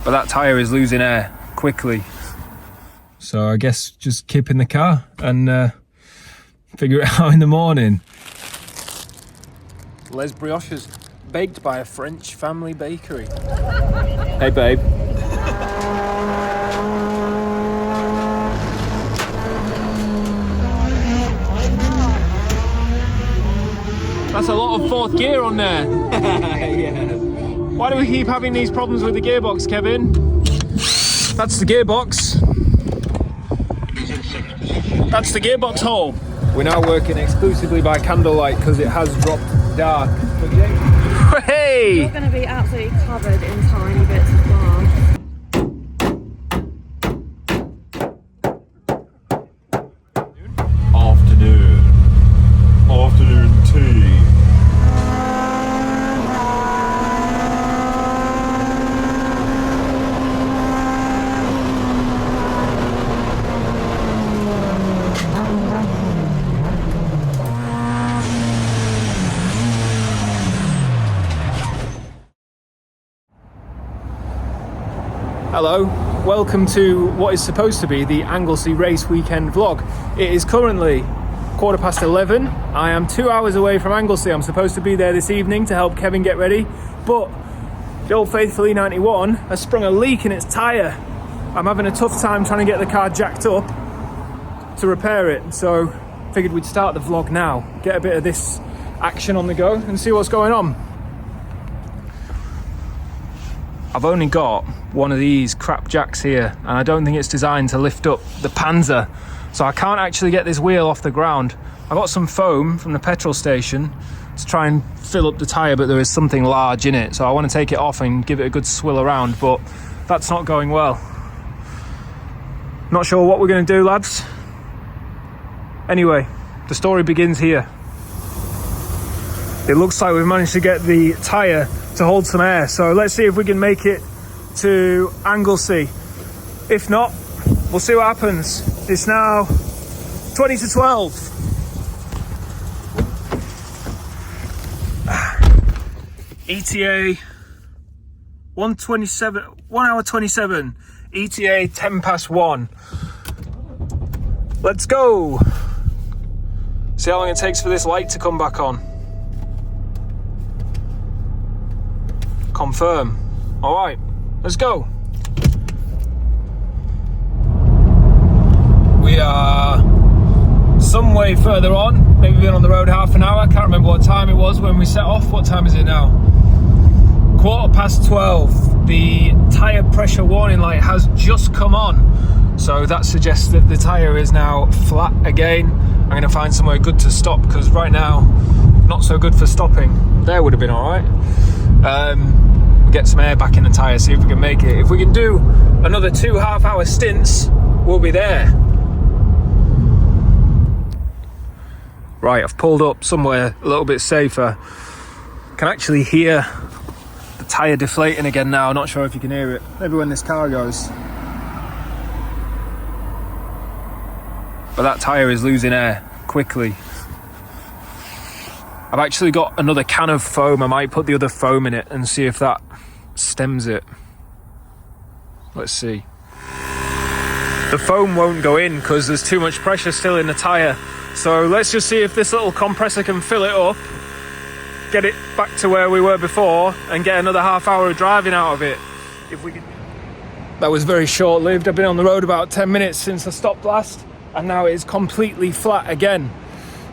but that tyre is losing air quickly. So I guess just keep in the car and figure it out in the morning. Les brioches, baked by a French family bakery. Hey babe. That's a lot of fourth gear on there. Yeah. Why do we keep having these problems with the gearbox, Kevin? That's the gearbox. That's the gearbox hole. We're now working exclusively by candlelight because it has dropped dark. Hey! You're going to be absolutely covered in tiny bits of glass. Afternoon tea. Hello, welcome to what is supposed to be the Anglesey race weekend vlog. It is currently 11:15. I am 2 hours away from Anglesey. I'm supposed to be there this evening to help Kevin get ready, but the old faithful E91 has sprung a leak in its tyre. I'm having a tough time trying to get the car jacked up to repair it, so figured we'd start the vlog now, get a bit of this action on the go and see what's going on. I've only got one of these crap jacks here, and I don't think it's designed to lift up the Panzer, so I can't actually get this wheel off the ground. I got some foam from the petrol station to try and fill up the tyre, but there is something large in it, so I want to take it off and give it a good swill around, but that's not going well. Not sure what we're going to do, lads. Anyway, the story begins here. It looks like we've managed to get the tyre to hold some air, so let's see if we can make it to Anglesey. If not, we'll see what happens. It's now 20 to 12. ETA 1:27, 1 hour 27. ETA 10 past 1. Let's go. See how long it takes for this light to come back on. Confirm. All right, let's go. We are some way further on. Maybe been on the road half an hour. I can't remember what time it was when we set off. What time is it now? 12:15. The tyre pressure warning light has just come on, so that suggests that the tyre is now flat again. I'm going to find somewhere good to stop because right now, not so good for stopping. There would have been all right. Get some air back in the tyre, see if we can make it. If we can do another 2 half-hour stints, we'll be there. Right, I've pulled up somewhere a little bit safer. Can actually hear the tyre deflating again now. Not sure if you can hear it. Maybe when this car goes. But that tyre is losing air quickly. I've actually got another can of foam. I might put the other foam in it and see if that stems it. Let's see. The foam won't go in because there's too much pressure still in the tyre. So let's just see if this little compressor can fill it up, get it back to where we were before, and get another half hour of driving out of it. If we can. That was very short-lived. I've been on the road about 10 minutes since I stopped last, and now it's completely flat again.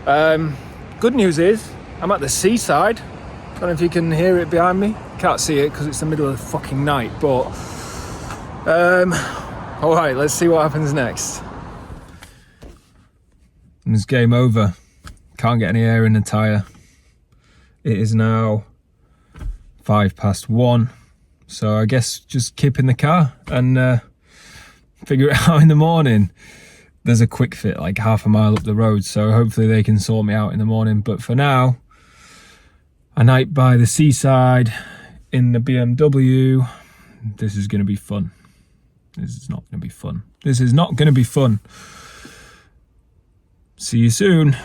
Good news is, I'm at the seaside. I don't know if you can hear it behind me. Can't see it because it's the middle of the fucking night, but all right, let's see what happens next. And it's game over. Can't get any air in the tyre. It is now 5 past 1, so I guess just keep in the car and figure it out in the morning. There's a quick fit like half a mile up the road, so hopefully they can sort me out in the morning. But for now, a night by the seaside in the BMW. This is going to be fun. This is not going to be fun. This is not going to be fun. See you soon.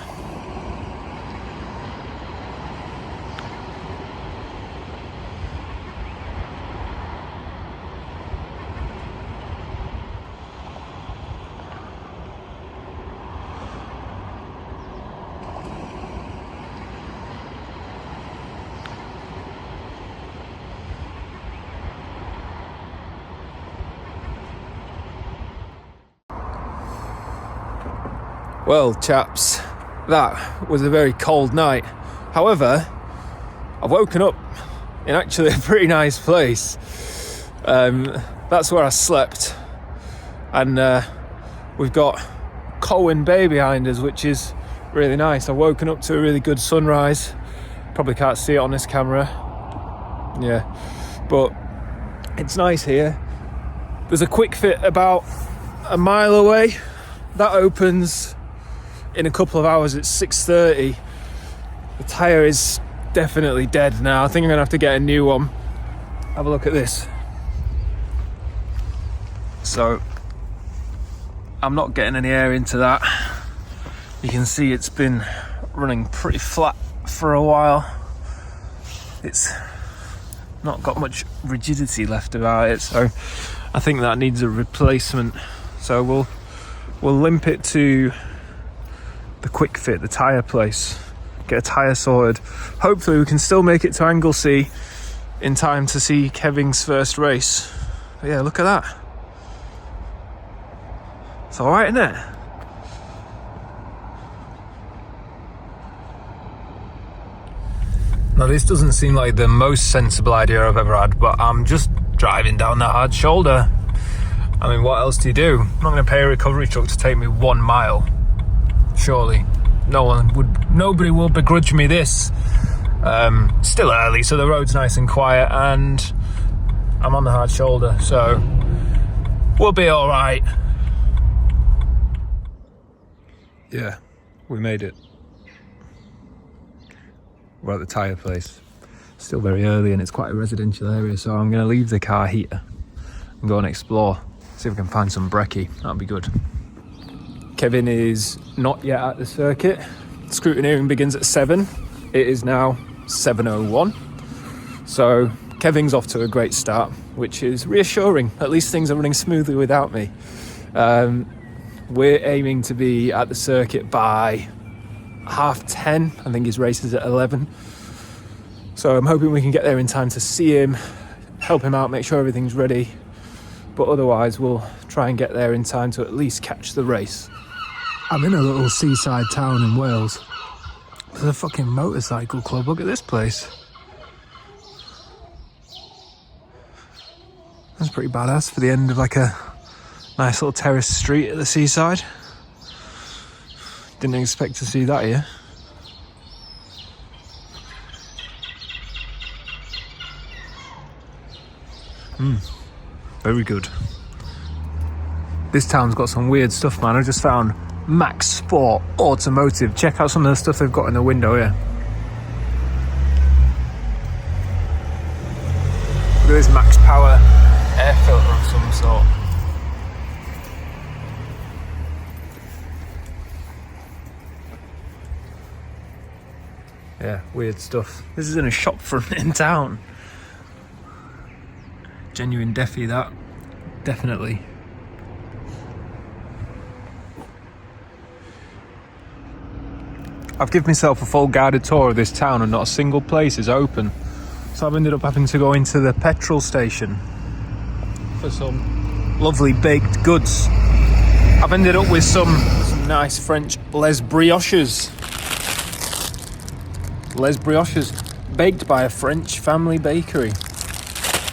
Well, chaps, that was a very cold night. However, I've woken up in actually a pretty nice place. That's where I slept. And we've got Colwyn Bay behind us, which is really nice. I've woken up to a really good sunrise. Probably can't see it on this camera. Yeah, but it's nice here. There's a quick fit about a mile away. That opens in a couple of hours at 6:30. The tyre is definitely dead now. I think I'm gonna have to get a new one. Have a look at this. So I'm not getting any air into that. You can see it's been running pretty flat for a while. It's not got much rigidity left about it, so I think that needs a replacement. So we'll limp it to the quick fit, the tyre place, get a tyre sorted. Hopefully we can still make it to Anglesey in time to see Kevving's first race. But yeah, look at that. It's alright, isn't it? Now this doesn't seem like the most sensible idea I've ever had, but I'm just driving down the hard shoulder. I mean, what else do you do? I'm not going to pay a recovery truck to take me 1 mile. Surely. Nobody will begrudge me this. Still early, so the road's nice and quiet, and I'm on the hard shoulder, so we'll be alright. Yeah, we made it. We're at the tyre place. Still very early and it's quite a residential area, so I'm going to leave the car here and go and explore. See if we can find some brekkie. That'll be good. Kevving is not yet at the circuit. Scrutineering begins at 7. It is now 7:01. So Kevving's off to a great start, which is reassuring. At least things are running smoothly without me. We're aiming to be at the circuit by 10:30. I think his race is at 11. So I'm hoping we can get there in time to see him, help him out, make sure everything's ready. But otherwise we'll try and get there in time to at least catch the race. I'm in a little seaside town in Wales. There's a fucking motorcycle club. Look at this place. That's pretty badass for the end of like a nice little terraced street at the seaside. Didn't expect to see that here. Very good. This town's got some weird stuff, man. I just found Max Sport Automotive. Check out some of the stuff they've got in the window here. Look at this Max Power air filter of some sort. Yeah, weird stuff. This is in a shop front in town. Genuine Defy, that. Definitely. I've given myself a full guided tour of this town and not a single place is open. So I've ended up having to go into the petrol station for some lovely baked goods. I've ended up with some nice French Les Brioches. Les Brioches, baked by a French family bakery,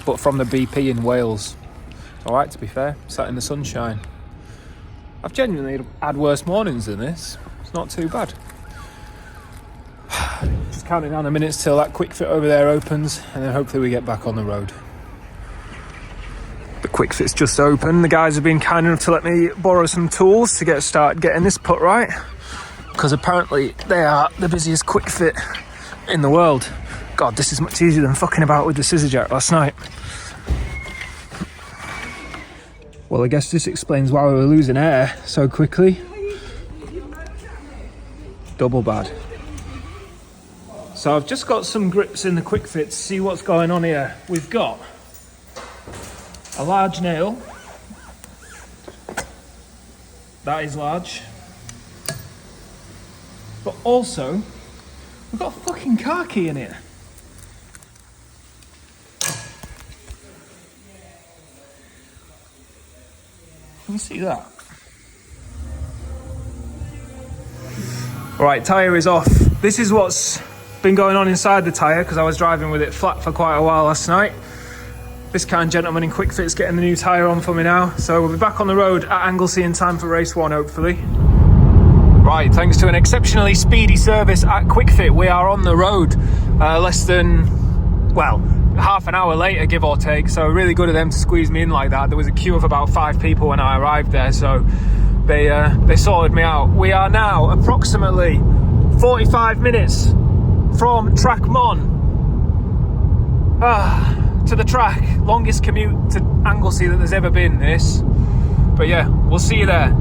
but from the BP in Wales. Alright, to be fair, sat in the sunshine. I've genuinely had worse mornings than this. It's not too bad. Just counting down the minutes till that quick fit over there opens, and then hopefully we get back on the road. The quick fit's just open. The guys have been kind enough to let me borrow some tools to get started getting this put right, because apparently they are the busiest quick fit in the world. God, this is much easier than fucking about with the scissor jack last night. Well, I guess this explains why we were losing air so quickly. Double bad. So I've just got some grips in the quick fit to see what's going on here. We've got a large nail. That is large. But also, we've got a fucking car key in it. Can you see that? Right, tyre is off. This is what's been going on inside the tyre because I was driving with it flat for quite a while last night. This kind gentleman in Quick Fit's getting the new tyre on for me now. So we'll be back on the road at Anglesey in time for race 1, hopefully. Right, thanks to an exceptionally speedy service at Quick Fit, we are on the road. Less than, well, half an hour later, give or take. So really good of them to squeeze me in like that. There was a queue of about 5 people when I arrived there, so they sorted me out. We are now approximately 45 minutes from Trac Mon to the track. Longest commute to Anglesey that there's ever been, this. But yeah, we'll see you there.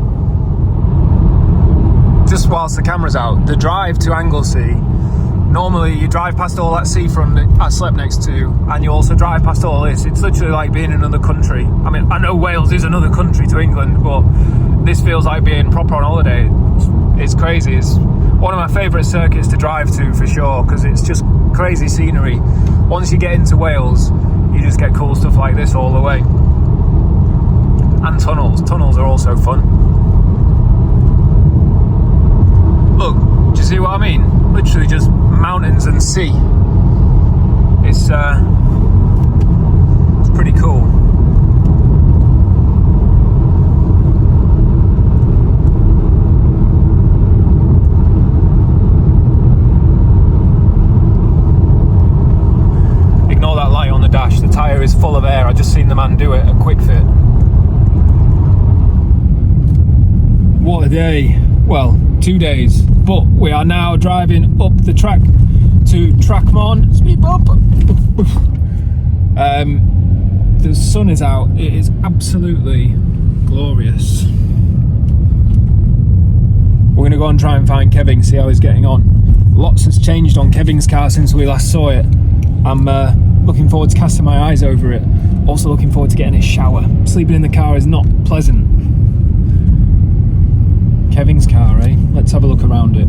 Just whilst the camera's out, the drive to Anglesey, normally you drive past all that seafront that I slept next to, and you also drive past all this. It's literally like being in another country. I mean, I know Wales is another country to England, but this feels like being proper on holiday. It's crazy. It's one of my favourite circuits to drive to for sure, because it's just crazy scenery. Once you get into Wales, you just get cool stuff like this all the way. And tunnels. Tunnels are also fun. Look, do you see what I mean? Literally just mountains and sea. It's pretty cool. Ignore that light on the dash. The tyre is full of air. I just seen the man do it at Quick Fit. What a day. Well, 2 days, but we are now driving up the track to Trac Mon. Speed bump. The sun is out. It is absolutely glorious. We're going to go and try and find Kevving, see how he's getting on. Lots has changed on Kevving's car since we last saw it. I'm looking forward to casting my eyes over it. Also looking forward to getting a shower. Sleeping in the car is not pleasant. Kevving's car, eh? Let's have a look around it.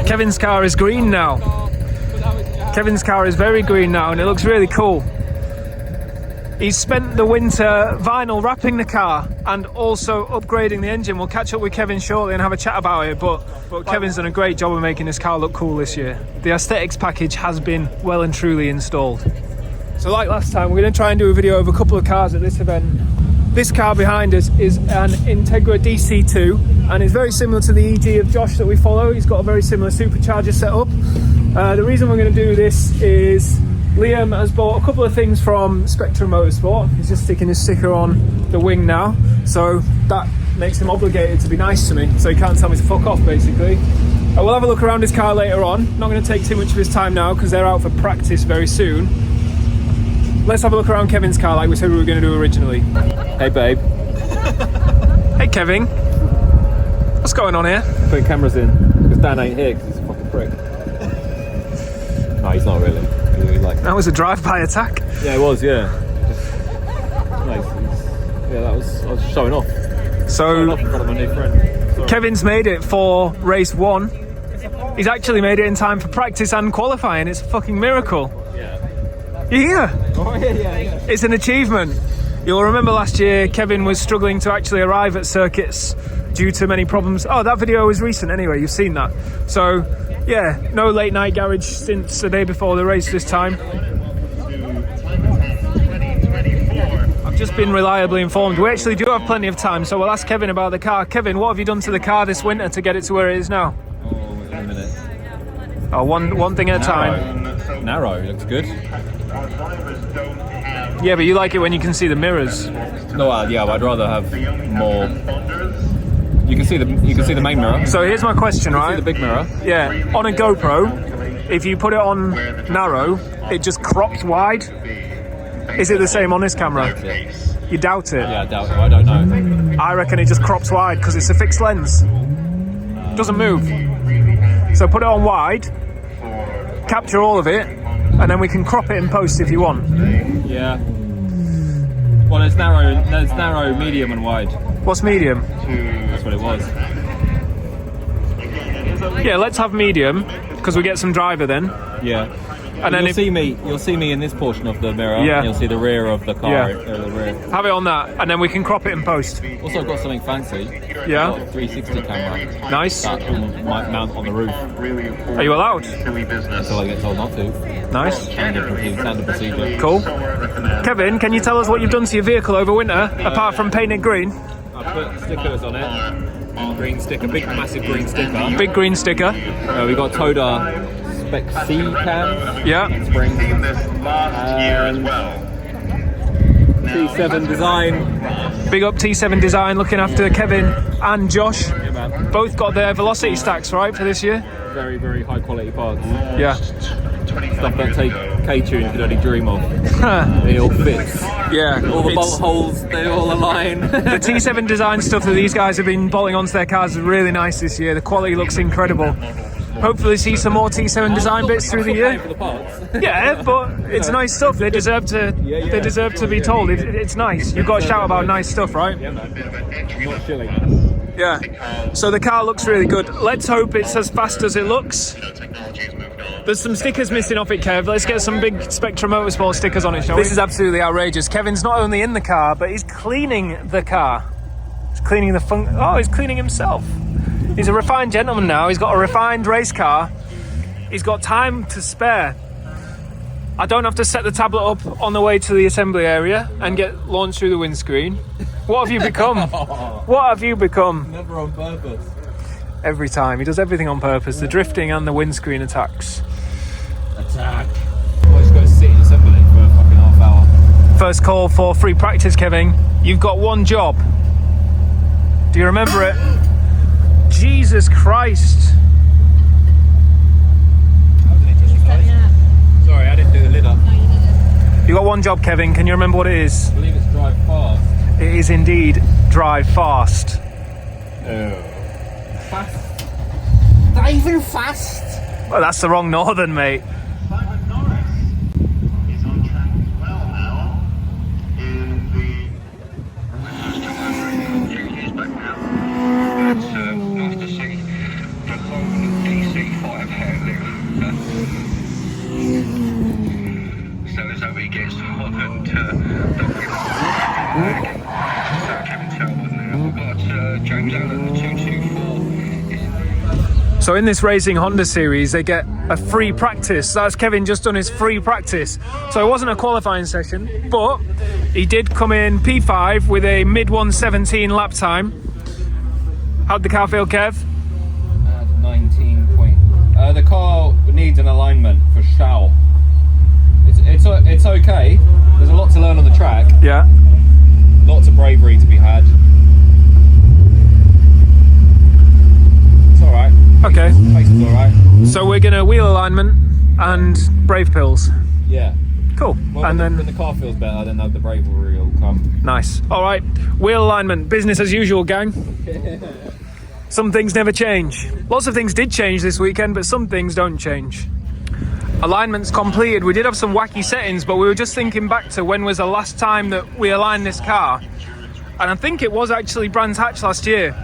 Kevving's car is green now. Kevving's car is very green now, and it looks really cool. He's spent the winter vinyl wrapping the car and also upgrading the engine. We'll catch up with Kevving shortly and have a chat about it, but Kevvin's done a great job of making this car look cool this year. The aesthetics package has been well and truly installed. So like last time, we're going to try and do a video of a couple of cars at this event. This car behind us is an Integra DC2 and it's very similar to the EG of Josh that we follow. He's got a very similar supercharger setup. The reason we're going to do this is Liam has bought a couple of things from Spectrum Motorsport. He's just sticking his sticker on the wing now, so that makes him obligated to be nice to me, so he can't tell me to fuck off basically. We'll have a look around his car later on. Not going to take too much of his time now because they're out for practice very soon. Let's have a look around Kevvin's car like we said we were going to do originally. Hey babe. Hey Kevving. What's going on here? Putting cameras in because Dan ain't here because he's a fucking prick. No, he's not really. That was a drive-by attack. Yeah, it was. Yeah. Nice. Yeah, I was showing off. So in front of my new friend. Sorry. Kevin's made it for race 1. He's actually made it in time for practice and qualifying. It's a fucking miracle. Yeah. You here? Oh yeah. It's an achievement. You'll remember last year Kevving was struggling to actually arrive at circuits due to many problems. Oh, that video was recent anyway, you've seen that. So yeah, no late night garage since the day before the race this time. I've just been reliably informed. We actually do have plenty of time, so we'll ask Kevving about the car. Kevving, what have you done to the car this winter to get it to where it is now? Oh, in a minute. Oh, one thing at a time. Narrow, looks good. Yeah, but you like it when you can see the mirrors. No, yeah, I'd rather have more. You can see the main mirror. So here's my question, right? See the big mirror. Yeah, on a GoPro, if you put it on narrow, it just crops wide. Is it the same on this camera? You doubt it? Yeah, I doubt it. I don't know. I reckon it just crops wide because it's a fixed lens. Doesn't move. So put it on wide, capture all of it, and then we can crop it in post if you want. Yeah. Well, there's narrow, medium, and wide. What's medium? That's what it was. Yeah, let's have medium because we get some driver then. Yeah. And then you'll see me in this portion of the mirror. Yeah. And you'll see the rear of the car. Yeah. The rear. Have it on that, and then we can crop it in post. Also, I've got something fancy. Yeah. I've got a 360 camera. Nice. That might mount on the roof Are you allowed? until I get told not to. Nice. Standard procedure. Cool. Kevin, can you tell us what you've done to your vehicle over winter, apart from painting it green? I put stickers on it. Green sticker, big massive green sticker. Big green sticker. We got Toda Spec C cams. Yeah. Springs. T7 design. Big up T7 Design, looking after Kevin and Josh. Yeah, man. Both got their velocity stacks, right, for this year? Very, very high quality parts. Yeah. Stuff that K-Tune could only dream of. It all fits. Yeah. All the bolt holes, they all align. The T7 Design stuff that these guys have been bolting onto their cars is really nice this year. The quality looks incredible. Hopefully see some more T7 Design bits through the year. For the parts. Yeah, but it's nice stuff. They deserve to. They deserve to be told. It's nice. You've got to shout about nice stuff, right? Yeah, man. Not chilling. Yeah. So the car looks really good. Let's hope it's as fast as it looks. There's some stickers missing off it, Kev. Let's get some big Spectra Motorsport stickers on it, shall we? This is absolutely outrageous. Kevin's not only in the car, but he's cleaning the car. He's cleaning the he's cleaning himself. He's a refined gentleman now. He's got a refined race car. He's got time to spare. I don't have to set the tablet up on the way to the assembly area and get launched through the windscreen. What have you become? What have you become? Never on purpose. Every time. He does everything on purpose. The drifting and the windscreen attacks. Attack. Well, he's got to sit in assembly for a fucking half hour. First call for free practice, Kevving. You've got one job. Do you remember it? Jesus Christ. Sorry, I didn't do the lid up. You got one job, Kevving. Can you remember what it is? I believe it's drive fast. It is indeed drive fast. Fast? Driving fast? Well, that's the wrong northern, mate. Simon Norris is on track as well now in the He's back now. It's nice to see the long DC5 handling. So as though he gets hot and so Kevin Talbot now. We've got James Allen, the 224. So in this Racing Honda series, they get a free practice. That's Kevin just done his free practice. So it wasn't a qualifying session, but he did come in P5 with a mid 117 lap time. How'd the car feel, Kev? 19 point. The car needs an alignment for shout. It's okay. There's a lot to learn on the track. Yeah. Lots of bravery to be had. It's alright. Okay. Pace is alright. So we're gonna wheel alignment and brave pills. Yeah. Cool. Well, And when then the car feels better, then the bravery will come. nice. All right. Wheel alignment. Business as usual, gang. Some things never change. Lots of things did change this weekend, but some things don't change. Alignment's completed. We did have some wacky settings, but we were just thinking back to when was the last time that we aligned this car. And I think it was actually Brands Hatch last year.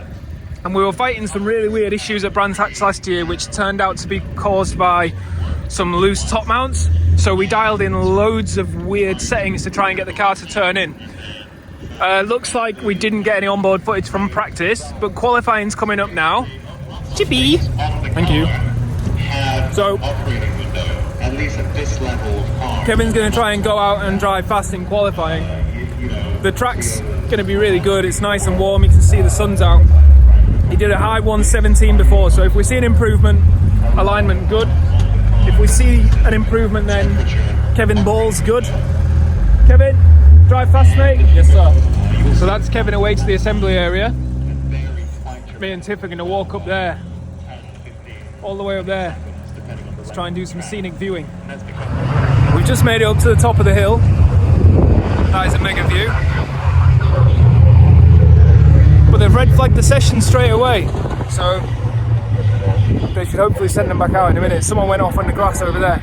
And we were fighting some really weird issues at Brands Hatch last year, which turned out to be caused by some loose top mounts. So we dialed in loads of weird settings to try and get the car to turn in. Looks like we didn't get any onboard footage from practice, but qualifying's coming up now. Chippy! Thank you. So, at least at this level, Kevin's going to try and go out and drive fast in qualifying. The track's going to be really good. It's nice and warm. You can see the sun's out. He did a high 117 before, so if we see an improvement, alignment good. If we see an improvement, then Kevin Ball's good. Kevin, drive fast, mate. Yes, sir. So that's Kevin away to the assembly area. Me and Tiff are going to walk up there, all the way up there. Let's try and do some scenic viewing. We've just made it up to the top of the hill. That is a mega view. But they've red flagged the session straight away, so they should hopefully send them back out in a minute. Someone went off on the grass over there.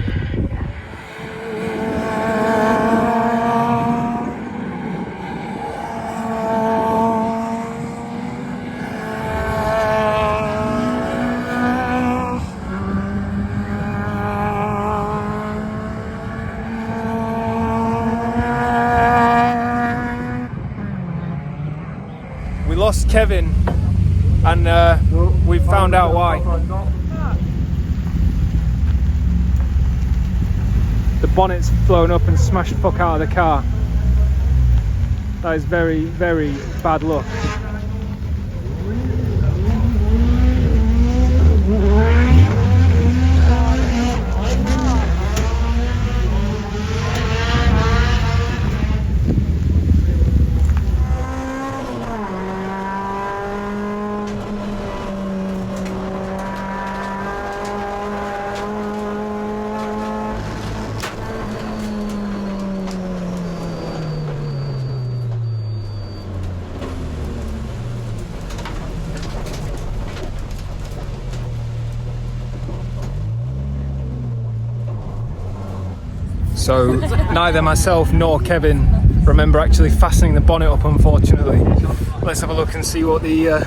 Kevving, and we found out why. The bonnet's blown up and smashed the fuck out of the car. That is very, very bad luck. So neither myself nor Kevving remember actually fastening the bonnet up, unfortunately. Let's have a look and see what the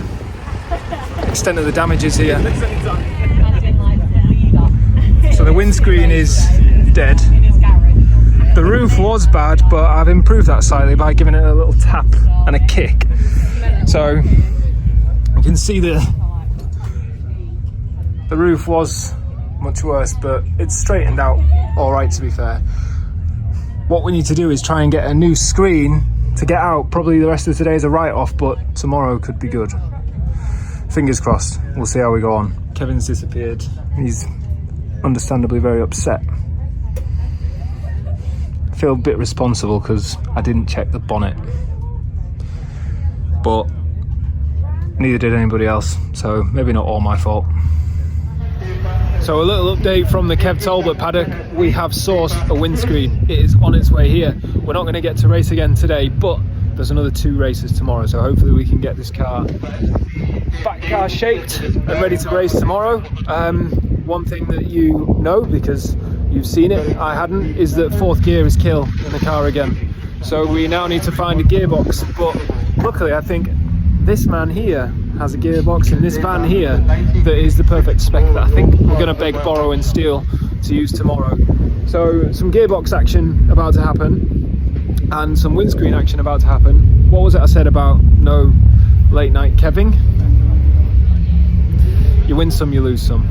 extent of the damage is here. So the windscreen is dead. The roof was bad, but I've improved that slightly by giving it a little tap and a kick. So you can see the roof was much worse, but it's straightened out all right, to be fair. What we need to do is try and get a new screen to get out. Probably the rest of today is a write-off, but tomorrow could be good. Fingers crossed. We'll see how we go on. Kevin's disappeared. He's understandably very upset. I feel a bit responsible because I didn't check the bonnet, but neither did anybody else, so maybe not all my fault. So a little update from the Kev Talbot paddock. We have sourced a windscreen. It is on its way here. We're not going to get to race again today, but there's another 2 races tomorrow, so hopefully we can get this car back car shaped and ready to race tomorrow. One thing that you know, because you've seen it, I hadn't, is that 4th gear is kill in the car again. So we now need to find a gearbox, but luckily I think this man here has a gearbox in this van here that is the perfect spec that I think we're going to beg, borrow and steal to use tomorrow. So some gearbox action about to happen and some windscreen action about to happen. What was it I said about no late night Kevving? You win some, you lose some.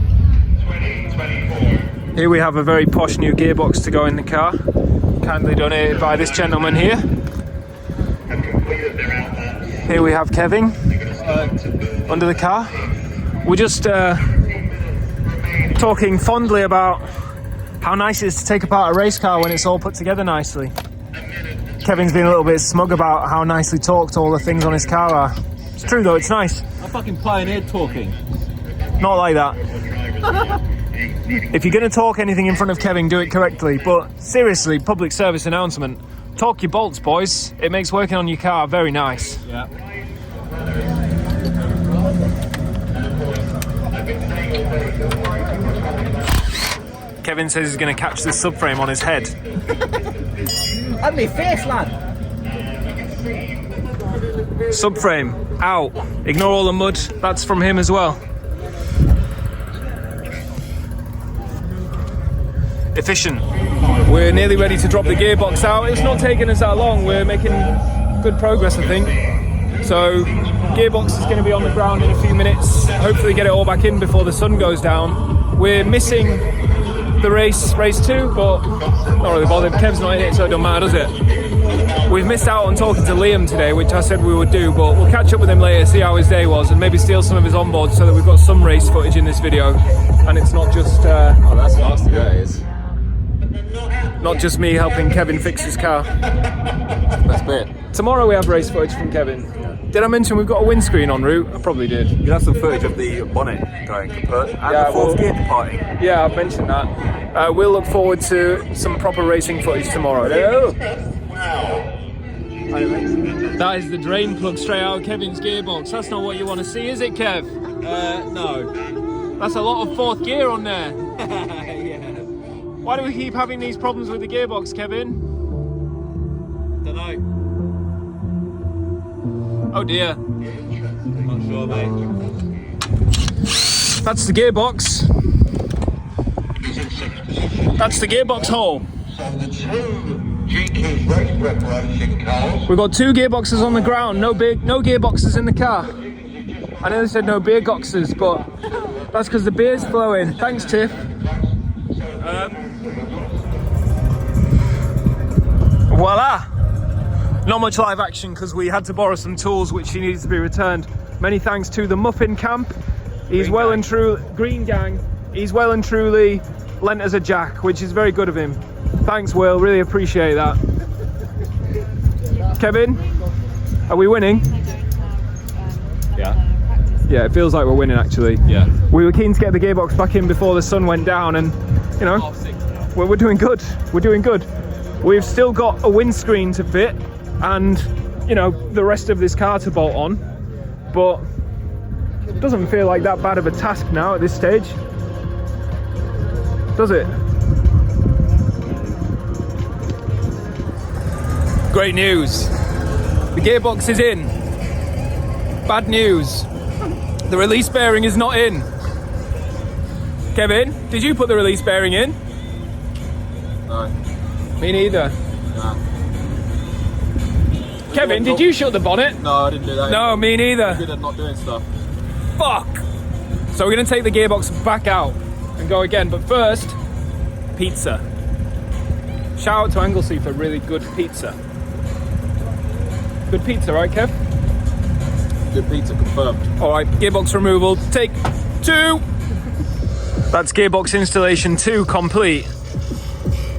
Here we have a very posh new gearbox to go in the car, kindly donated by this gentleman here. Here we have Kevving under the car. We're just talking fondly about how nice it is to take apart a race car when it's all put together nicely. Kevin's been a little bit smug about how nicely talked all the things on his car are. It's true though, it's nice. I fucking pioneered talking. Not like that. If you're going to talk anything in front of Kevving, do it correctly. But seriously, public service announcement. Talk your bolts, boys. It makes working on your car very nice. Yeah. Kevin says he's going to catch the subframe on his head. And me face, lad. Subframe, out. Ignore all the mud. That's from him as well. Efficient. We're nearly ready to drop the gearbox out. It's not taking us that long. We're making good progress, I think. So, gearbox is going to be on the ground in a few minutes. Hopefully get it all back in before the sun goes down. We're missing the race 2, but not really bothered. Kev's not in it, so it don't matter, does it? We've missed out on talking to Liam today, which I said we would do, but we'll catch up with him later, see how his day was, and maybe steal some of his onboard so that we've got some race footage in this video, and it's not just Oh, that's nasty, that is. not just me helping Kevin fix his car. Best bit. Tomorrow we have race footage from Kevin. Did I mention we've got a windscreen en route? I probably did. You have some footage of the bonnet going kaput and Yeah, the 4th well- gear departing. Yeah, I've mentioned that. We'll look forward to some proper racing footage tomorrow. Hello. That is the drain plug straight out of Kevin's gearbox. That's not what you want to see, is it, Kev? No. That's a lot of 4th gear on there. Yeah. Why do we keep having these problems with the gearbox, Kevin? Dunno. Oh dear. Not sure, mate. That's the gearbox. That's the gearbox hole. So the 2 GQ his race preparation cars. We've got 2 gearboxes on the ground, no gearboxes in the car. I know they said no beer boxes, but that's because the beer's flowing. Thanks, Tiff. Voila! Not much live action because we had to borrow some tools which needed to be returned. Many thanks to the Muffin Camp. He's well and truly Green Gang. He's well and truly lent us a jack, which is very good of him. Thanks, Will. Really appreciate that. Kevin, are we winning? Yeah. Yeah, it feels like we're winning actually. Yeah. We were keen to get the gearbox back in before the sun went down, and you know, we're doing good. We're doing good. We've still got a windscreen to fit, and you know, the rest of this car to bolt on, but it doesn't feel like that bad of a task now at this stage, does it? Great news. The gearbox is in. Bad news. The release bearing is not in. Kevin, did you put the release bearing in? No. Me neither. Nah. Kevin, did you shut the bonnet? No, I didn't do that. No, me neither. Good at not doing stuff. Fuck! So we're gonna take the gearbox back out and go again, but first, pizza. Shout out to Anglesey for really good pizza. Good pizza, right, Kev? Good pizza confirmed. All right, gearbox removal, take 2. That's gearbox installation 2 complete.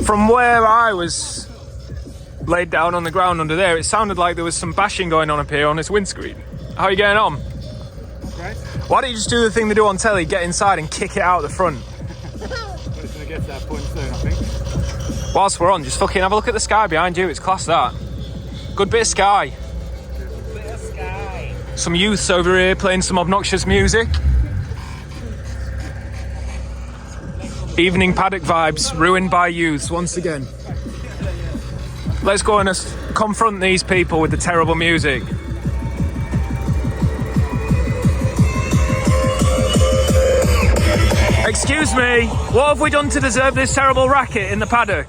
From where I was laid down on the ground under there, it sounded like there was some bashing going on up here on this windscreen. How are you getting on? Okay. Why don't you just do the thing they do on telly, get inside and kick it out the front? But it's going to get to that point soon, I think. Whilst we're on, just fucking have a look at the sky behind you, it's class that. Good bit of sky. Some youths over here playing some obnoxious music. Evening paddock vibes, ruined by youths once again. Let's go and confront these people with the terrible music. Excuse me, what have we done to deserve this terrible racket in the paddock?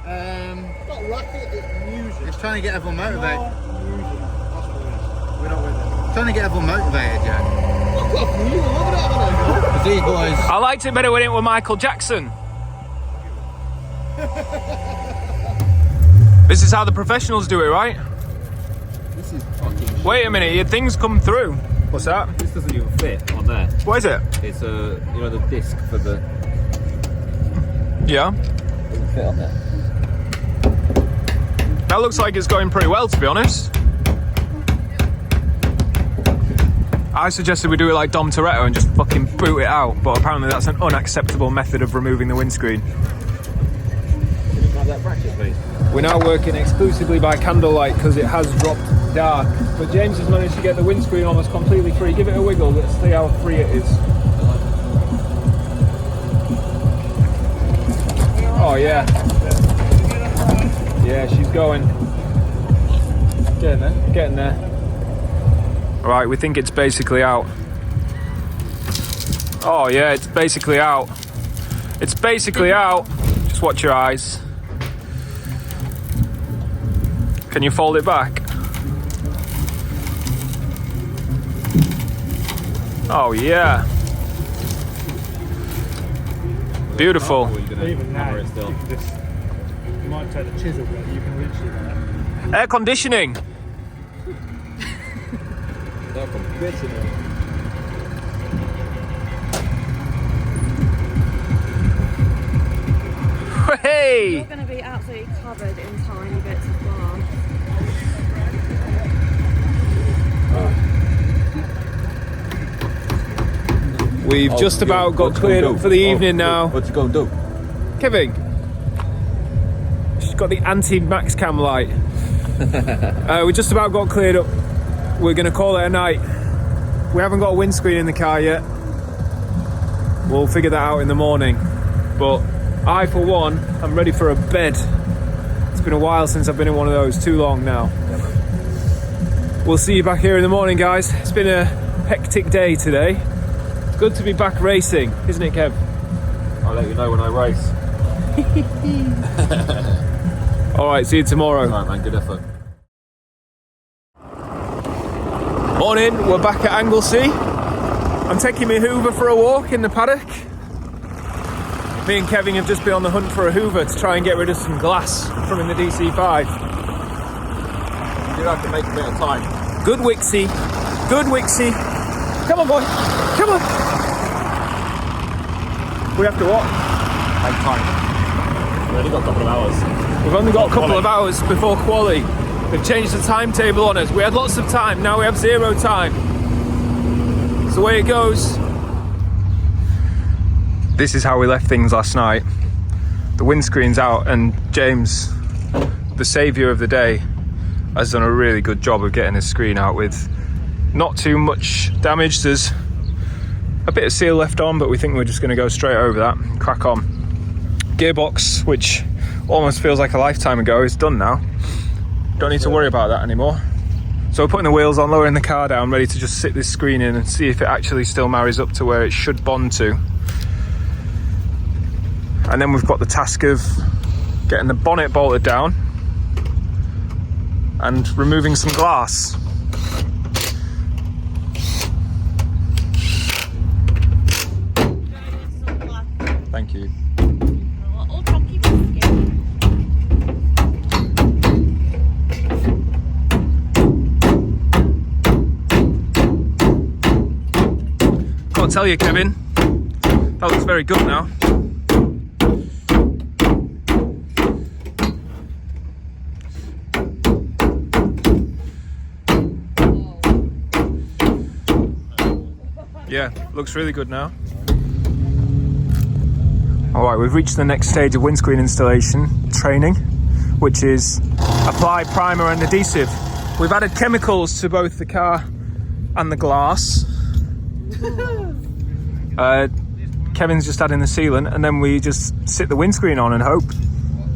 Not racket, it's music. It's trying to get everyone motivated. We're not with it. Trying to get everyone motivated, Jack. Fuck off, you. Look at that. These boys. I liked it better when it was Michael Jackson. This is how the professionals do it, right? This is fucking. Wait a minute, your things come through. What's that? This doesn't even fit on there. What is it? It's a, you know, the disc for the. Yeah. Doesn't fit on there. That looks like it's going pretty well, to be honest. I suggested we do it like Dom Toretto and just fucking boot it out, but apparently that's an unacceptable method of removing the windscreen. Like that bracket, please. We're now working exclusively by candlelight because it has dropped dark, but James has managed to get the windscreen almost completely free. Give it a wiggle, let's see how free it is. Oh yeah. Yeah, she's going. Getting there. Getting there. Alright, we think it's basically out. Oh yeah, it's basically out. It's basically out. Just watch your eyes. Can you fold it back? Oh yeah. Beautiful. Even now, you can just. You might take the chisel, but you can literally. Air conditioning. Hey! You're going to be absolutely covered in tiny bits of glass. We've just about got cleared up for the evening now. What you gonna do? Kevving. She's got the anti-max cam light. We just about got cleared up. We're going to call it a night. We haven't got a windscreen in the car yet. We'll figure that out in the morning. But I, for one, am ready for a bed. It's been a while since I've been in one of those. Too long now. We'll see you back here in the morning, guys. It's been a hectic day today. It's good to be back racing, isn't it, Kev? I'll let you know when I race. All right, see you tomorrow. Alright man, good effort. Morning, we're back at Anglesey. I'm taking my Hoover for a walk in the paddock. Me and Kevving have just been on the hunt for a Hoover to try and get rid of some glass from in the DC5. You have to make a bit of time. Good Wixie, good Wixie. Come on boy, come on. We have to what? Make time. We've only got a couple of hours. We've only got a couple of hours before quali. They've changed the timetable on us. We had lots of time, now we have 0 time. It's the way it goes. This is how we left things last night. The windscreen's out and James, the saviour of the day, has done a really good job of getting his screen out with not too much damage. There's a bit of seal left on, but we think we're just going to go straight over that and crack on. Gearbox, which almost feels like a lifetime ago, is done now. Don't need to worry about that anymore. So we're putting the wheels on, lowering the car down, ready to just sit this screen in and see if it actually still marries up to where it should bond to. And then we've got the task of getting the bonnet bolted down and removing some glass. Thank you. Can't tell you, Kevin. That looks very good now. Yeah, looks really good now. Alright, we've reached the next stage of windscreen installation training, which is apply primer and adhesive. We've added chemicals to both the car and the glass. Kevin's just adding the sealant, and then we just sit the windscreen on and hope,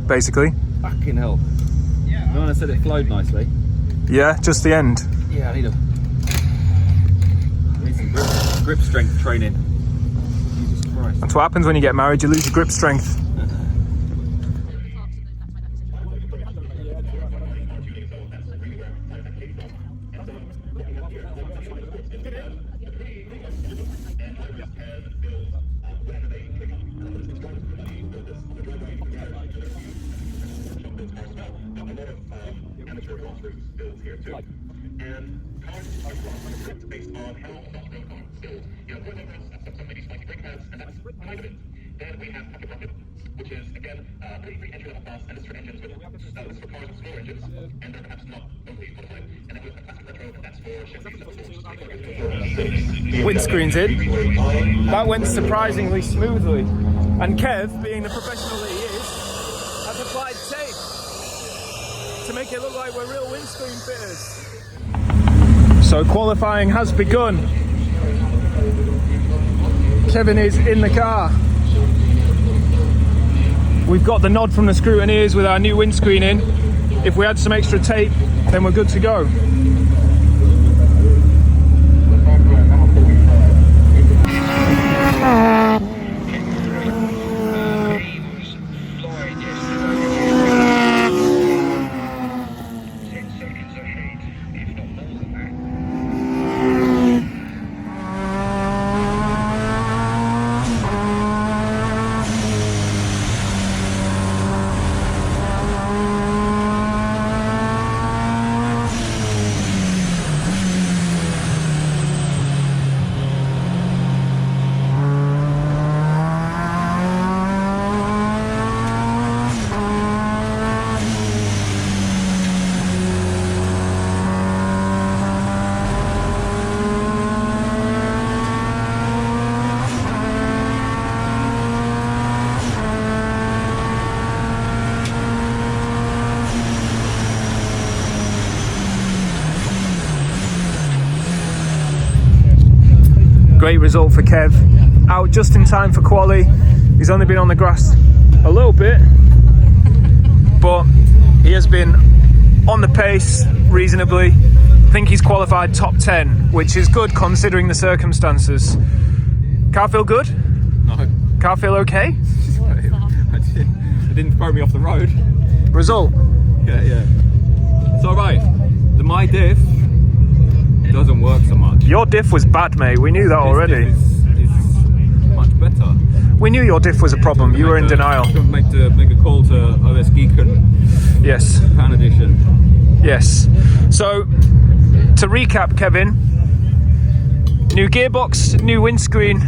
basically. Fucking hell. No one said it flowed nicely. Yeah, just the end. Yeah, I need some grip strength training. Jesus Christ. That's what happens when you get married, you lose your grip strength. Then we have which is again pretty free entry level class, and it's for engines with for cars with slower engines, and they're perhaps not overly modified. And then we have classic retro, and that's for Chevy. Windscreen's in. That went surprisingly smoothly. And Kev, being the professional that he is, has applied tape to make it look like we're real windscreen fitters. So qualifying has begun. Kevin is in the car. We've got the nod from the scrutineers with our new windscreen in. If we add some extra tape, then we're good to go. Great result for Kev. Out just in time for quali. He's only been on the grass a little bit, but he has been on the pace reasonably. I think he's qualified top 10, which is good considering the circumstances. Car feel good? No. Car feel okay? It didn't throw me off the road. Result? Yeah. It's alright. My diff doesn't work so much. Your diff was bad, mate. We knew that already. This diff is much better. We knew your diff was a problem. You were in denial. Make a call to OS Geekin. Yes. Pan edition. Yes. So, to recap, Kevin, new gearbox, new windscreen,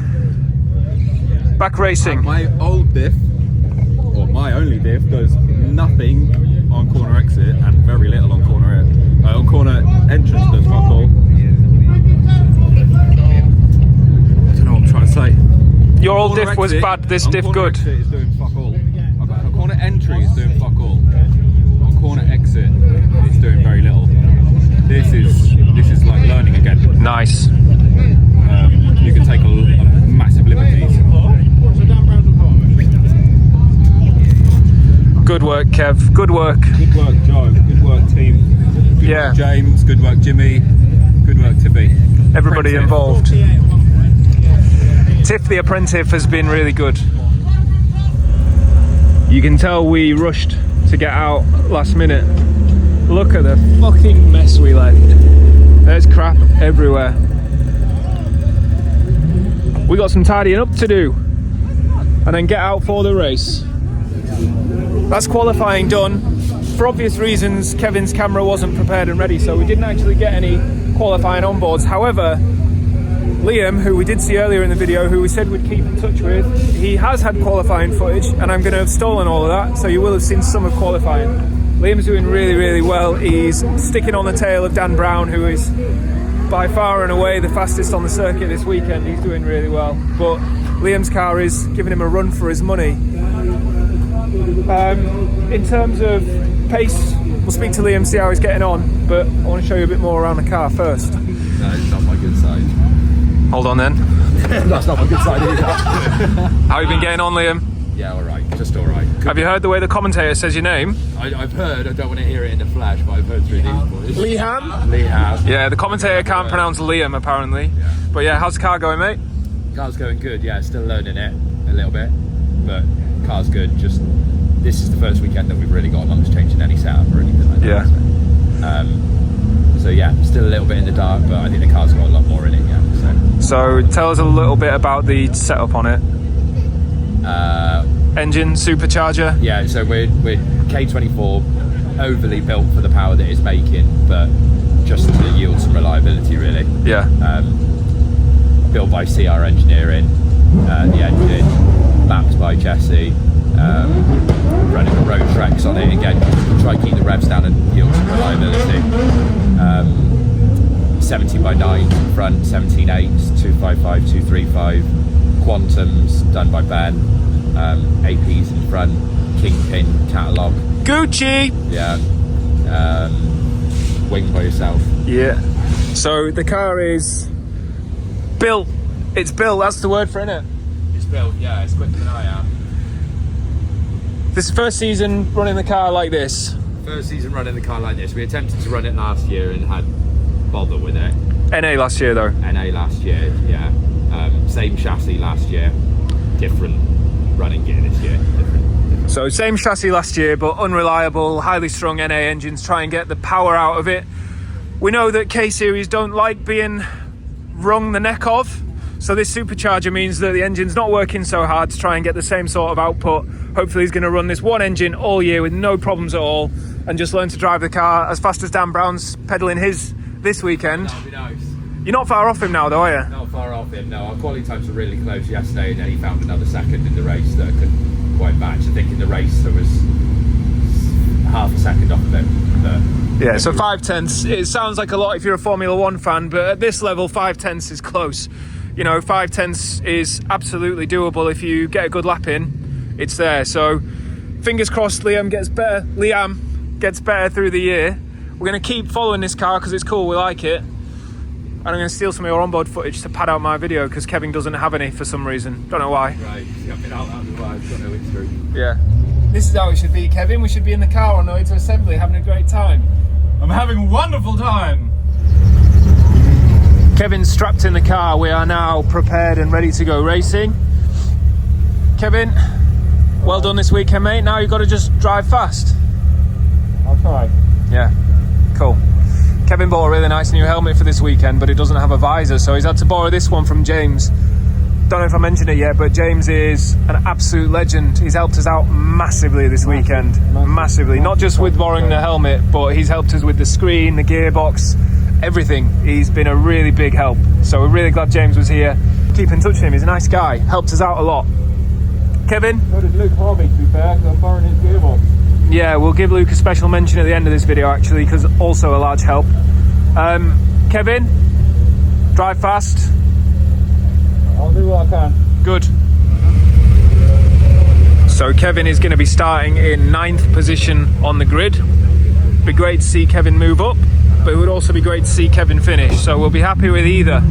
back racing. My old diff, or my only diff, does nothing on corner exit and very little on corner entrance. Does fuck all. I don't know what I'm trying to say. Your old diff was bad. This diff good. Exit is doing fuck all. On corner entry is doing fuck all. On corner exit, it's doing very little. This is like learning again. Nice. You can take a massive liberties. Good work, Kev. Good work. Good work, Joe. Good work, team. Good work, James. Good work, Jimmy. Good work, Tippy. Everybody involved. Tiff the apprentice has been really good. You can tell we rushed to get out last minute. Look at the fucking mess we left. There's crap everywhere. We got some tidying up to do and then get out for the race. That's qualifying done. For obvious reasons, Kevin's camera wasn't prepared and ready, so we didn't actually get any qualifying onboards. However, Liam, who we did see earlier in the video, who we said we'd keep in touch with, he has had qualifying footage, and I'm going to have stolen all of that, so you will have seen some of qualifying. Liam's doing really, really well. He's sticking on the tail of Dan Brown, who is by far and away the fastest on the circuit this weekend. He's doing really well, but Liam's car is giving him a run for his money. In terms of pace, we'll speak to Liam, see how he's getting on, but I want to show you a bit more around the car first. That is not my good side. Hold on then. That's not my good side either. How have you been getting on, Liam? Yeah, alright. Just alright. Have you heard the way the commentator says your name? I've heard, I don't want to hear it in the flash, but I've heard through these boys. Liam? Yeah, the commentator can't pronounce Liam apparently. Yeah. But yeah, how's the car going, mate? Car's going good, yeah, still learning it a little bit, but car's good. Just this is the first weekend that we've really got much change in any setup or anything like that. Yeah. So yeah, still a little bit in the dark, but I think the car's got a lot more in it, yeah. So tell us a little bit about the setup on it. Engine, supercharger. Yeah, so we're K24, overly built for the power that it's making, but just to yield some reliability, really. Yeah. Built by CR Engineering, the engine mapped by Jesse. Running the road tracks on it again, try to keep the revs down and yield some reliability. 17x9s in front, 17.8s, 255, 235, quantums done by Ben, APs in front, Kingpin catalogue. Gucci! Yeah. Wing by yourself. Yeah. So the car is built. It's built, that's the word for it, innit? It's built, yeah, it's quicker than I am. This is the first season running the car like this. First season running the car like this. We attempted to run it last year and had bother with it. NA last year though. NA last year, yeah. Same chassis last year, different running gear this year. Different. So same chassis last year, but unreliable, highly strung NA engines. Try and get the power out of it. We know that K-Series don't like being wrung the neck of. So this supercharger means that the engine's not working so hard to try and get the same sort of output. Hopefully he's going to run this one engine all year with no problems at all and just learn to drive the car as fast as Dan Brown's pedaling his this weekend. That'd be nice. You're not far off him now though, are you? Not far off him, no. Our quality times were really close yesterday and then he found another second in the race that I couldn't quite match. I think in the race there was half a second off of it. But yeah, so 5/10. It sounds like a lot if you're a Formula 1 fan, but at this level 5/10 is close. You know, 5/10 is absolutely doable if you get a good lap in. It's there. So fingers crossed Liam gets better through the year. We're going to keep following this car because it's cool, we like it. And I'm going to steal some of your onboard footage to pad out my video because Kevving doesn't have any for some reason. Don't know why. Right, he's got me out of the way, I've got no Windscreen. Yeah. This is how it should be, Kevving. We should be in the car on the way to assembly having a great time. I'm having a wonderful time. Kevin's strapped in the car. We are now prepared and ready to go racing. Kevin, Well done this weekend, mate. Now you've got to just drive fast. I'll try. Yeah, cool. Kevin bought a really nice new helmet for this weekend, but it doesn't have a visor, so he's had to borrow this one from James. Don't know if I mentioned it yet, but James is an absolute legend. He's helped us out massively this weekend. Massively. Not just with borrowing the helmet, but he's helped us with the screen, the gearbox, everything. He's been a really big help. So we're really glad James was here. Keep in touch with him. He's a nice guy. Helped us out a lot. Kevin? So did Luke Harvey, to be fair, because I'm borrowing his gearbox. Yeah, we'll give Luke a special mention at the end of this video, actually, because also a large help. Kevin, drive fast. I'll do what I can. Good. So Kevin is going to be starting in 9th position on the grid. Be great to see Kevin move up, but it would also be great to see Kevin finish. So we'll be happy with either.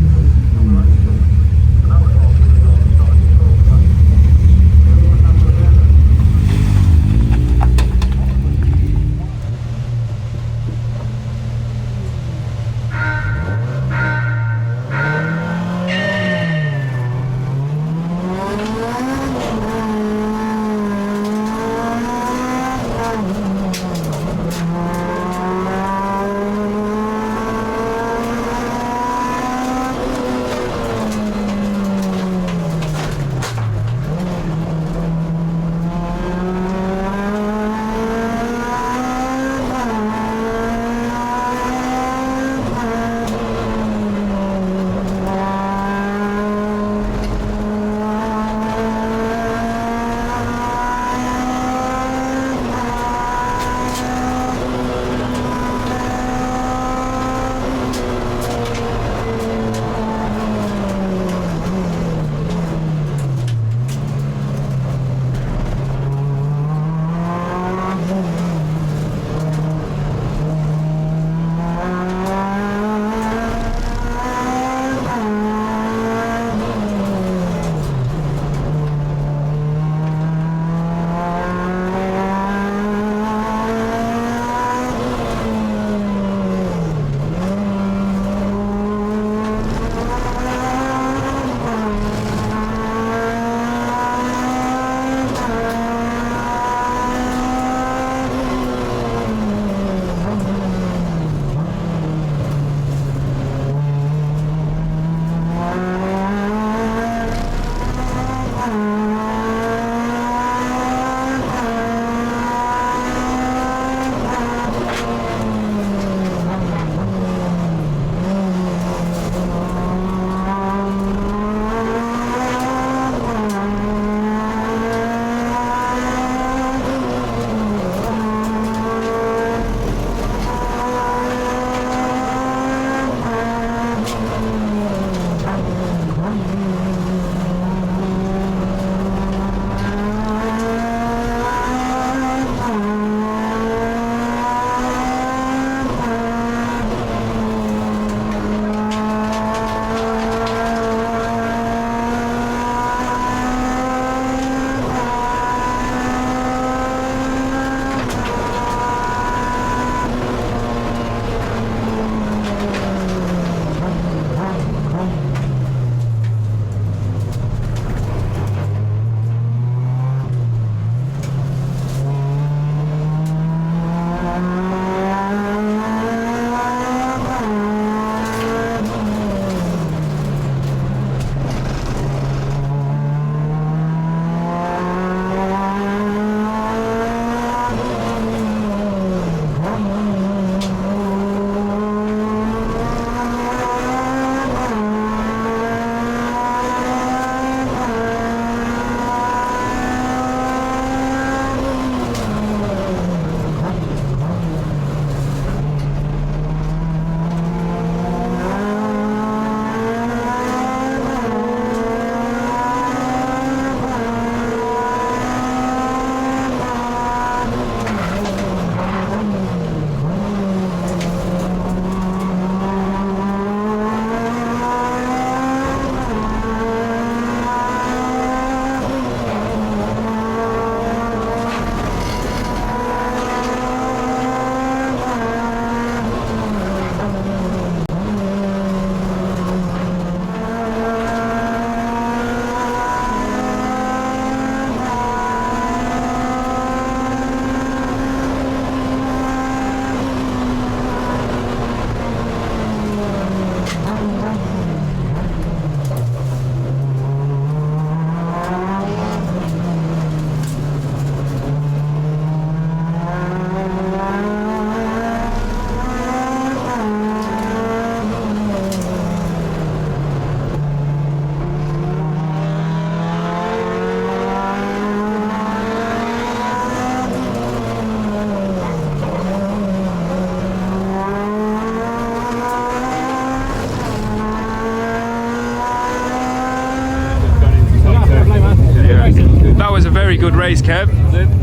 very good race, Kev.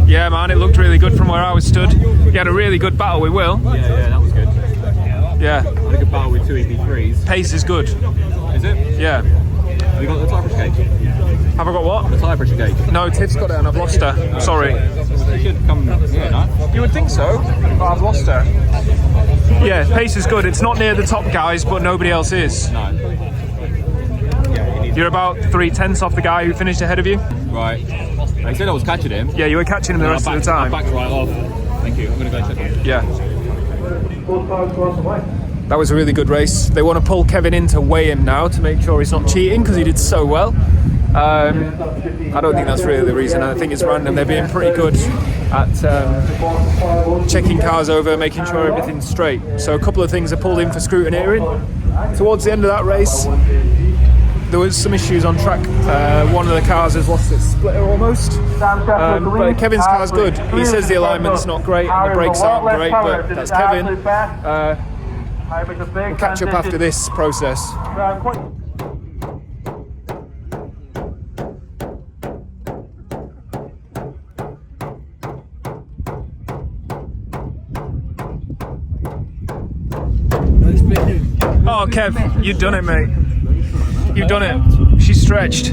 Yeah, man, it looked really good from where I was stood. You had a really good battle with Will. Yeah, that was good. Yeah. Had a good battle with 2 EP3s. Pace is good. Is it? Yeah. Have you got the tyre pressure gauge? Have I got what? The tyre pressure gauge. No, Tiv's got it and I've lost her. Sorry. You should come here, no? You would think so, but I've lost her. Yeah, pace is good. It's not near the top guys, but nobody else is. No. You're about 3/10 off the guy who finished ahead of you. Right. They said I was catching him. Yeah, you were catching him the rest of the time. I backed right off. Thank you. I'm going to go check him. Yeah. That was a really good race. They want to pull Kevin in to weigh him now to make sure he's not cheating because he did so well. I don't think that's really the reason. I think it's random. They're being pretty good at checking cars over, making sure everything's straight. So a couple of things are pulled in for scrutineering. Towards the end of that race, there was some issues on track. One of the cars has lost its splitter almost. But Kevin's car's good. He says the alignment's not great and the brakes aren't great, but that's Kevin. We'll catch up after this process. Oh, Kev, you've done it, mate. You've done it. She's stretched.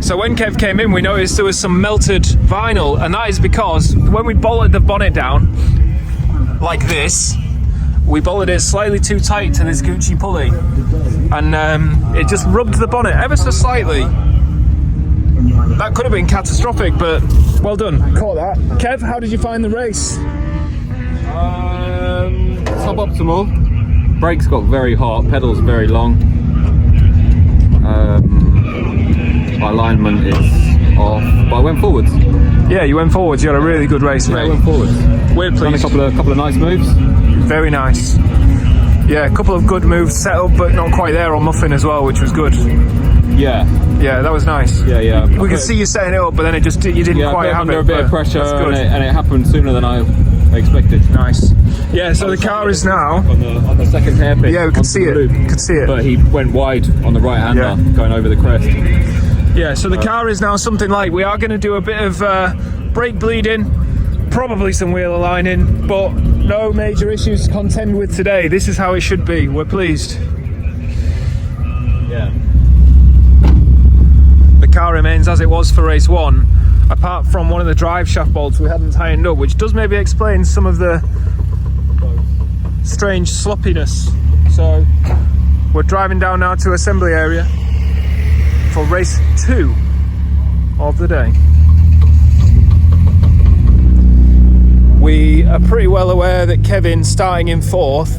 So when Kev came in, we noticed there was some melted vinyl, and that is because when we bolted the bonnet down, like this, we bolted it slightly too tight to this Gucci pulley, and it just rubbed the bonnet ever so slightly. That could have been catastrophic, but well done. Caught that. Kev, how did you find the race? Suboptimal. Brakes got very hot, pedals very long. Alignment is off, but I went forwards. Yeah, you went forwards. You had a really good race, mate. I went forwards. We're pleased. Done a couple of nice moves. Very nice. Yeah, a couple of good moves set up, but not quite there on muffin as well, which was good. Yeah. Yeah, that was nice. Yeah. We could see you setting it up, but then you didn't quite have under it. a bit of pressure, and it happened sooner than I expected. Nice. Yeah, so the car is now on the second hairpin. Yeah, we could see it. Could see it. But he went wide on the right hander, going over the crest. Yeah, so the car is now something like, we are going to do a bit of brake bleeding, probably some wheel aligning, but no major issues to contend with today. This is how it should be. We're pleased. Yeah. The car remains as it was for race 1, apart from one of the drive shaft bolts we hadn't tightened up, which does maybe explain some of the strange sloppiness. So we're driving down now to assembly area for race 2 of the day. We are pretty well aware that Kevin, starting in 4th,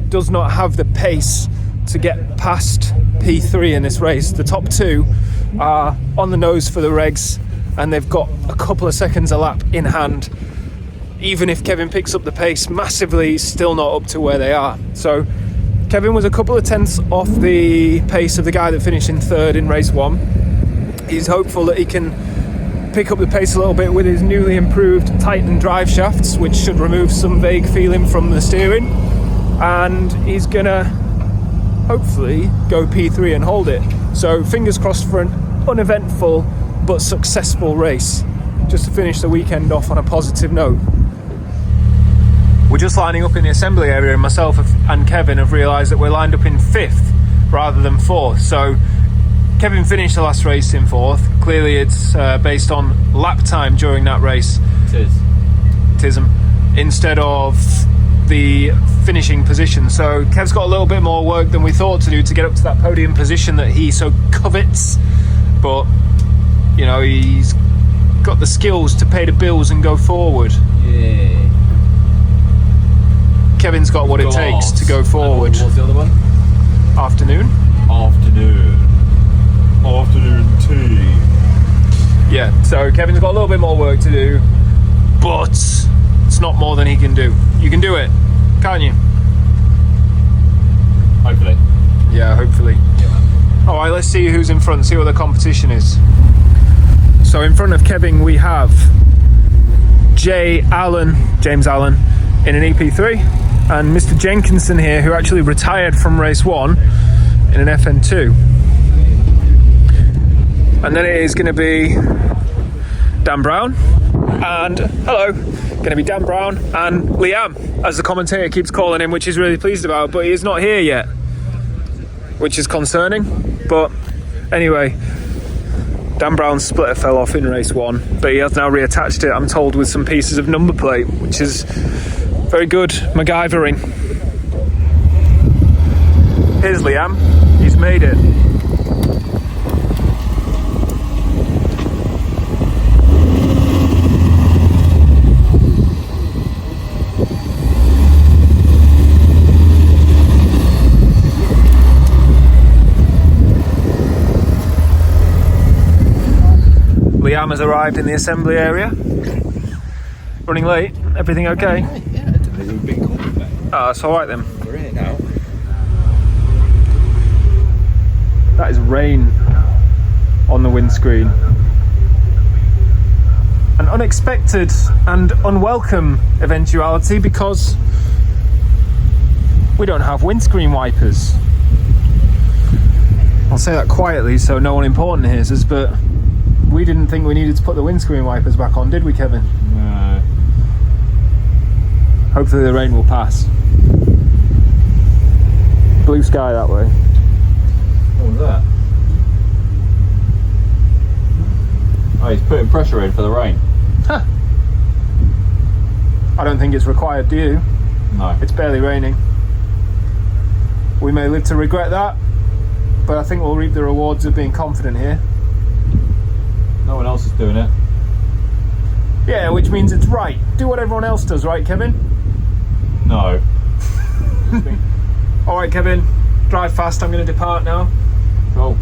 does not have the pace to get past P3 in this race. The top 2 are on the nose for the regs, and they've got a couple of seconds a lap in hand. Even if Kevin picks up the pace massively, he's still not up to where they are. So Kevin was a couple of tenths off the pace of the guy that finished in 3rd in race 1. He's hopeful that he can pick up the pace a little bit with his newly improved Titan drive shafts, which should remove some vague feeling from the steering, and he's gonna hopefully go P3 and hold it. So fingers crossed for an uneventful but successful race, just to finish the weekend off on a positive note. We're just lining up in the assembly area, and myself and Kevin have realised that we're lined up in 5th rather than 4th. So Kevin finished the last race in 4th. Clearly it's based on lap time during that race. Tism. Instead of the finishing position. So Kev's got a little bit more work than we thought to do to get up to that podium position that he so covets. But, you know, he's got the skills to pay the bills and go forward. Yeah. Kevin's got what it takes to go forward. What's the other one? Afternoon tea. Yeah, so Kevin's got a little bit more work to do, but it's not more than he can do. You can do it, can't you? Hopefully. Yeah, hopefully. Yeah. All right, let's see who's in front, see what the competition is. So in front of Kevving we have James Allen in an EP3, and Mr. Jenkinson here, who actually retired from race 1 in an FN2. And then it is going to be Dan Brown, and hello, going to be Dan Brown and Liam, as the commentator keeps calling him, which he's really pleased about, but he is not here yet, which is concerning. But anyway, Dan Brown's splitter fell off in race 1, but he has now reattached it, I'm told, with some pieces of number plate, which is very good MacGyvering. Here's Liam, he's made it. Liam has arrived in the assembly area. Running late. Everything okay? Yeah, I didn't think it would be cool today. Ah, that's alright then. We're here now. That is rain on the windscreen. An unexpected and unwelcome eventuality because we don't have windscreen wipers. I'll say that quietly so no one important hears us, but we didn't think we needed to put the windscreen wipers back on, did we, Kevin? No. Hopefully the rain will pass. Blue sky that way. What was that? Oh, he's putting pressure in for the rain. Huh. I don't think it's required, do you? No. It's barely raining. We may live to regret that, but I think we'll reap the rewards of being confident here. No one else is doing it. Yeah, which means it's right. Do what everyone else does, right, Kevin? No. Alright, Kevin, drive fast. I'm going to depart now. Cool.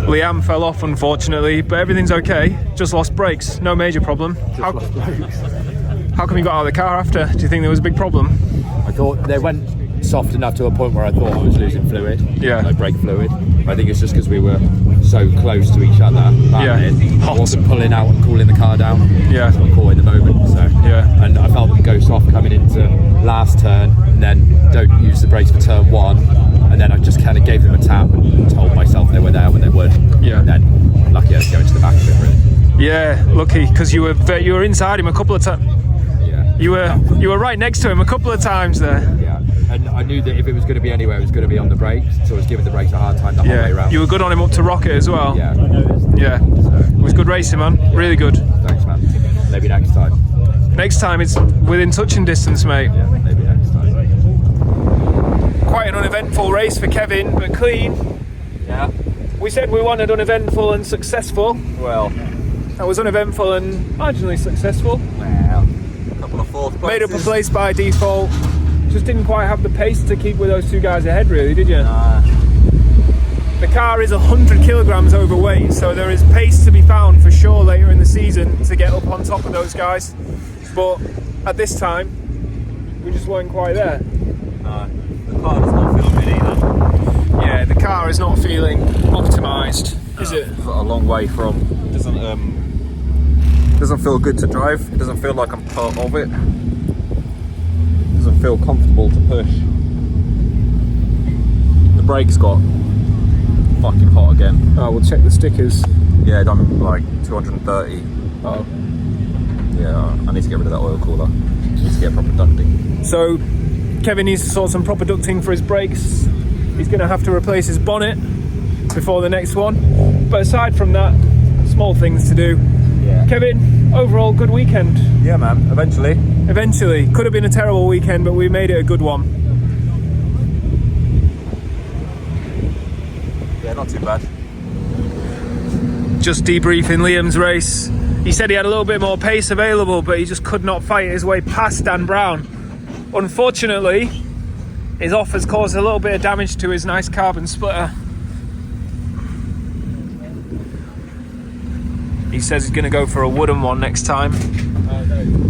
Liam fell off, unfortunately, but everything's okay. Just lost brakes, no major problem. How come you got out of the car after? Do you think there was a big problem? I thought they went soft enough to a point where I thought I was losing fluid, Yeah. like brake fluid. I think it's just because we were so close to each other. I wasn't pulling out and cooling the car down. Yeah. Sort of caught in the moment. So Yeah. and I felt them go soft coming into last turn, and then don't use the brakes for turn 1, and then I just kind of gave them a tap and told myself they were there when they would. Yeah. And then lucky I was going to the back of it really. Yeah, lucky, because you were inside him a couple of times. Yeah. You were right next to him a couple of times there. Yeah. And I knew that if it was going to be anywhere, it was going to be on the brakes, so I was giving the brakes a hard time the whole way around. You were good on him up to Rocket as well. Yeah. Yeah. It was good racing, man. Really good. Thanks, man. Maybe next time. Next time it's within touching distance, mate. Yeah, maybe next time. Quite an uneventful race for Kevin, but clean. Yeah. We said we wanted uneventful and successful. Well, That was uneventful and marginally successful. A couple of fourth places. Made up a place by default. Just didn't quite have the pace to keep with those two guys ahead, really, did you? The car is 100 kilograms overweight, so there is pace to be found for sure later in the season to get up on top of those guys. But at this time, we just weren't quite there. No, the car does not feel good either. Yeah, the car is not feeling optimised, is it? It's a long way from. Doesn't feel good to drive. It doesn't feel like I'm part of it. Doesn't feel comfortable to push. The brakes got fucking hot again. Oh, we'll check the stickers. Yeah, done like 230. Oh. Yeah, I need to get rid of that oil cooler. Need to get proper ducting. So, Kevin needs to sort some proper ducting for his brakes. He's going to have to replace his bonnet before the next one. But aside from that, small things to do. Yeah. Kevin, overall good weekend. Yeah, man. Eventually. Eventually. Could have been a terrible weekend, but we made it a good one. Yeah, not too bad. Just debriefing Liam's race. He said he had a little bit more pace available, but he just could not fight his way past Dan Brown. Unfortunately, his off has caused a little bit of damage to his nice carbon splitter. He says he's going to go for a wooden one next time.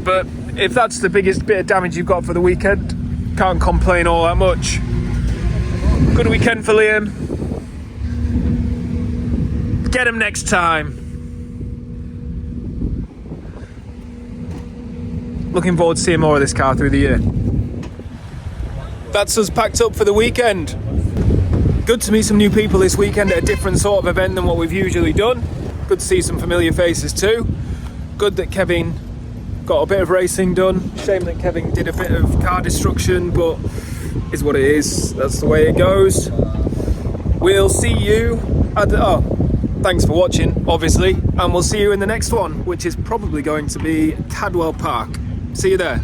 But if that's the biggest bit of damage you've got for the weekend, can't complain all that much. Good weekend for Liam. Get him next time. Looking forward to seeing more of this car through the year. That's us packed up for the weekend. Good to meet some new people this weekend at a different sort of event than what we've usually done. Good to see some familiar faces too. Good that Kevin got a bit of racing done. Shame that Kevin did a bit of car destruction, but is what it is. That's the way it goes. We'll see you at the... thanks for watching, obviously, and we'll see you in the next one, which is probably going to be Cadwell Park. See you there.